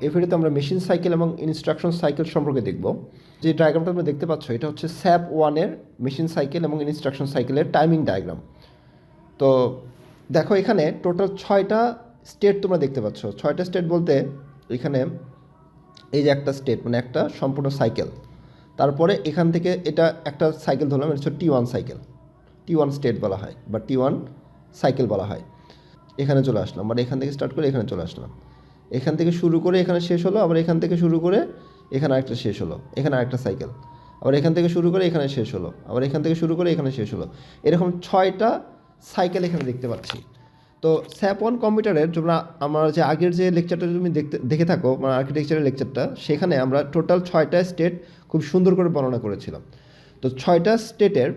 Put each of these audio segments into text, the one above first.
এই ভিডিওতে আমরা মেশিন সাইকেল এবং ইনস্ট্রাকশন সাইকেল সম্পর্কে দেখব। যে ডায়াগ্রামটা তোমরা দেখতে পাচ্ছ এটা হচ্ছে স্যাপ 1 এর মেশিন সাইকেল এবং ইনস্ট্রাকশন সাইকেলের টাইমিং ডায়াগ্রাম। তো দেখো এখানে টোটাল 6টা স্টেট তোমরা দেখতে পাচ্ছ। 6টা স্টেট বলতে এখানে এই যে একটা স্টেট মানে একটা সম্পূর্ণ সাইকেল, তারপরে এখান থেকে এটা একটা সাইকেল ধরলাম, এটা হচ্ছে T1 সাইকেল, T1 স্টেট বলা হয় বা T1 সাইকেল বলা হয়। এখানে চলে আসলাম, মানে এখান থেকে স্টার্ট করে এখানে চলে আসলাম, এখান থেকে শুরু করে এখানে শেষ হলো, আবার এখান থেকে শুরু করে এখানে আরেকটা শেষ হলো, এখানে আরেকটা সাইকেল, আবার এখান থেকে শুরু করে এখানে শেষ হলো, আবার এখান থেকে শুরু করে এখানে শেষ হলো। এরকম 6টা সাইকেল এখানে দেখতে পাচ্ছি। তো স্যাপ 1 কম্পিউটারের তোমরা আমার যে আগের যে লেকচারটা তুমি দেখে থাকো মানে আর্কিটেকচারের লেকচারটা, সেখানে আমরা টোটাল 6টা স্টেট খুব সুন্দর করে বর্ণনা করেছিলাম। তো 6টা স্টেটের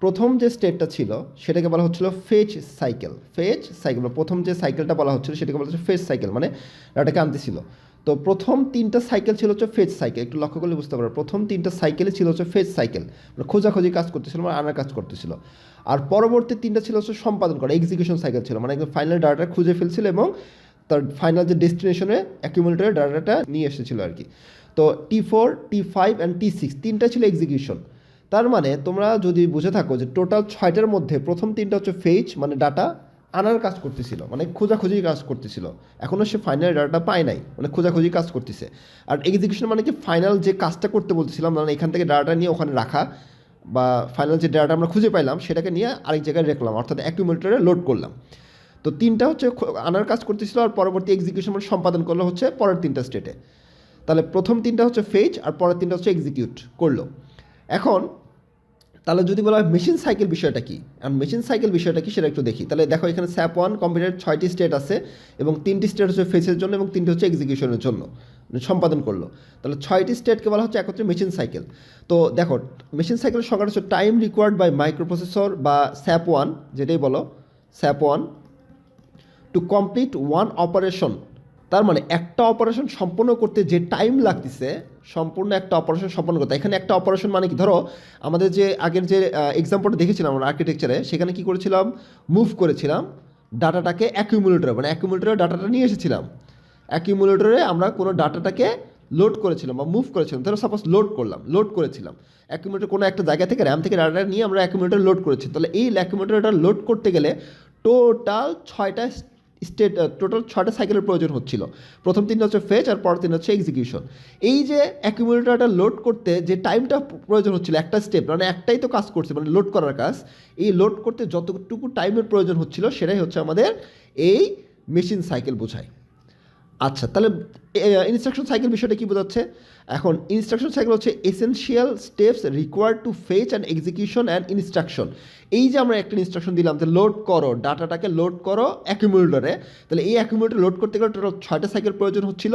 প্রথম যে স্টেটটা ছিল সেটাকে বলা হচ্ছিল ফেচ সাইকেল। ফেচ সাইকেল প্রথম যে সাইকেলটা বলা হচ্ছিল সেটাকে বলা হচ্ছে ফেচ সাইকেল, মানে ডাটাকে আনতেছিল। তো প্রথম 3টা সাইকেল ছিল হচ্ছে ফেচ সাইকেল, একটু লক্ষ্য করলে বুঝতে পারো। প্রথম 3টা সাইকেলই ছিল হচ্ছে ফেচ সাইকেল, মানে খোঁজাখুঁজি কাজ করতেছিল, মানে আনার কাজ করতেছিল। আর পরবর্তী 3টা ছিল হচ্ছে সম্পাদন করা, এক্সিকিউশন সাইকেল ছিল, মানে একদম ফাইনাল ডাটাটা খুঁজে ফেলছিল এবং তার ফাইনাল যে ডেস্টিনেশনে অ্যাকিউমুলেটরে ডাটাটা নিয়ে এসেছিলো আর কি। তো T4, T5 অ্যান্ড T6 তিনটা ছিল এক্সিকিউশন। তার মানে তোমরা যদি বুঝে থাকো যে টোটাল 6টার মধ্যে প্রথম 3টা হচ্ছে ফেচ, মানে ডাটা আনার কাজ করতেছিল, মানে খোঁজাখুঁজি কাজ করতেছিল, এখনও সে ফাইনাল ডাটাটা পায় নাই, মানে খোঁজাখুঁজি কাজ করতেছে। আর এক্সিকিউশন মানে কি ফাইনাল যে কাজটা করতে বলতেছিলাম, মানে এখান থেকে ডাটাটা নিয়ে ওখানে রাখা, বা ফাইনাল যে ডাটা আমরা খুঁজে পাইলাম সেটাকে নিয়ে আরেক জায়গায় রাখলাম, অর্থাৎ অ্যাকিউমুলেটরে লোড করলাম। তো 3টা হচ্ছে আনার কাজ করতেছিল, আর পরবর্তী এক্সিকিউশন মানে সম্পাদন করলো হচ্ছে পরের 3টা স্টেটে। তাহলে প্রথম 3টা হচ্ছে ফেচ আর পরের 3টা হচ্ছে এক্সিকিউট করলো। এখন তাহলে যদি বলা হয় মেশিন সাইকেল বিষয়টা কী, আর মেশিন সাইকেল বিষয়টা কি সেটা একটু দেখি। তাহলে দেখো এখানে স্যাপ 1 কম্পিউটারের 6টি স্টেট আছে এবং 3টি স্টেট হচ্ছে ফেসের জন্য এবং 3টি হচ্ছে এক্সিকিউশনের জন্য, সম্পাদন করলো। তাহলে 6টি স্টেটকে বলা হচ্ছে একত্রে মেশিন সাইকেল। তো দেখো মেশিন সাইকেলের সংজ্ঞা হচ্ছে টাইম রিকোয়ার্ড বাই মাইক্রোপ্রসেসর বা স্যাপ 1, যেটাই বলো sap 1 to complete one operation. তার মানে একটা অপারেশন সম্পন্ন করতে যে টাইম লাগতেছে, সম্পূর্ণ একটা অপারেশন সম্পন্ন করতে। এখানে একটা অপারেশন মানে কি, ধরো আমাদের যে আগের যে এক্সাম্পলটা দেখেছিলাম আমরা আর্কিটেকচারে, সেখানে কি করেছিলাম, মুভ করেছিলাম ডাটাটাকে অ্যাকিউমুলেটরে, মানে অ্যাকিউমুলেটরে ডাটাটা নিয়ে এসেছিলাম, অ্যাকিউমুলেটরে আমরা কোনো ডাটাটাকে লোড করেছিলাম বা মুভ করেছিলাম। ধরো সাপোজ লোড করেছিলাম অ্যাকিউমুলেটর কোনো একটা জায়গা থেকে, র্যাম থেকে ডাটাটা নিয়ে আমরা অ্যাকিউমুলেটর লোড করেছি। তাহলে এই অ্যাকিউমুলেটরটা লোড করতে গেলে টোটাল 6টা সাইকেলের প্রয়োজন হচ্ছিল। প্রথম 3টা হচ্ছে ফেচ আর পরের 3টা হচ্ছে এক্সিকিউশন। এই যে অ্যাকিউমুলেটরটা লোড করতে যে টাইমটা প্রয়োজন হচ্ছিল, একটা স্টেপ মানে একটাই তো কাজ করছে, মানে লোড করার কাজ, এই লোড করতে যতটুকু টাইমের প্রয়োজন হচ্ছিল সেটাই হচ্ছে আমাদের এই মেশিন সাইকেল বোঝায়। আচ্ছা, তাহলে ইনস্ট্রাকশন সাইকেল বিষয়টা কী বোঝাচ্ছে? এখন ইনস্ট্রাকশন সাইকেল হচ্ছে essential steps required to face and execution and instruction. এই যে আমরা একটা ইনস্ট্রাকশন দিলাম যে লোড করো, ডাটাটাকে লোড করো অ্যাকিউমুলেটরে, তাহলে এই অ্যাকিউমুলেটর লোড করতে গেলে টোটাল 6টা সাইকেল প্রয়োজন হচ্ছিল।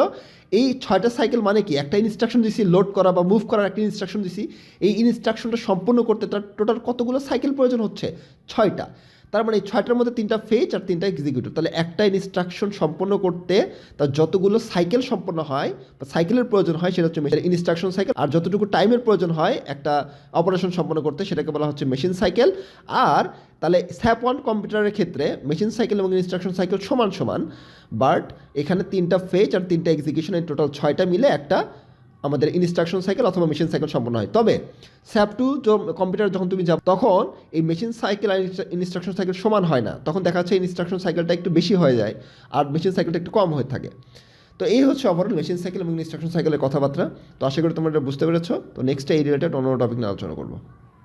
এই 6টা সাইকেল মানে কি, একটা ইনস্ট্রাকশন দিছি লোড করা বা মুভ করার একটা ইনস্ট্রাকশন দিছি, এই ইনস্ট্রাকশনটা সম্পূর্ণ করতে তার টোটাল কতগুলো সাইকেল প্রয়োজন হচ্ছে? 6টা। তার মানে এই 6টার মধ্যে 3টা ফেচ আর 3টা এক্সিকিউটিভ। তাহলে একটা ইনস্ট্রাকশন সম্পন্ন করতে তার যতগুলো সাইকেল সম্পন্ন হয় বা সাইকেলের প্রয়োজন হয় সেটা হচ্ছে ইনস্ট্রাকশন সাইকেল, আর যতটুকু টাইমের প্রয়োজন হয় একটা অপারেশন সম্পন্ন করতে সেটাকে বলা হচ্ছে মেশিন সাইকেল। আর তাহলে স্যাপ 1 কম্পিউটারের ক্ষেত্রে মেশিন সাইকেল এবং ইনস্ট্রাকশন সাইকেল সমান সমান, বাট এখানে 3টা ফেচ আর 3টা এক্সিকিউশন, এই টোটাল 6টা মিলে একটা আমাদের ইনস্ট্রাকশন সাইকেল অথবা মেশিন সাইকেল সম্পন্ন হয়। তবে স্যাপ 2 কম্পিউটার যখন তুমি যাও তখন এই মেশিন সাইকেল আর ইনস্ট্রাকশন সাইকেল সমান হয় না, তখন দেখা যাচ্ছে ইনস্ট্রাকশন সাইকেলটা একটু বেশি হয়ে যায় আর মেশিন সাইকেলটা একটু কম হয়ে থাকে। তো এই হচ্ছে ওভারঅল মেশিন সাইকেল এবং ইনস্ট্রাকশন সাইকেলের কথাবার্তা। তো আশা করি তোমরা এটা বুঝতে পেরেছো। তো নেক্সট এই রিলেটেড অন্য টপিক নিয়ে আলোচনা করবো।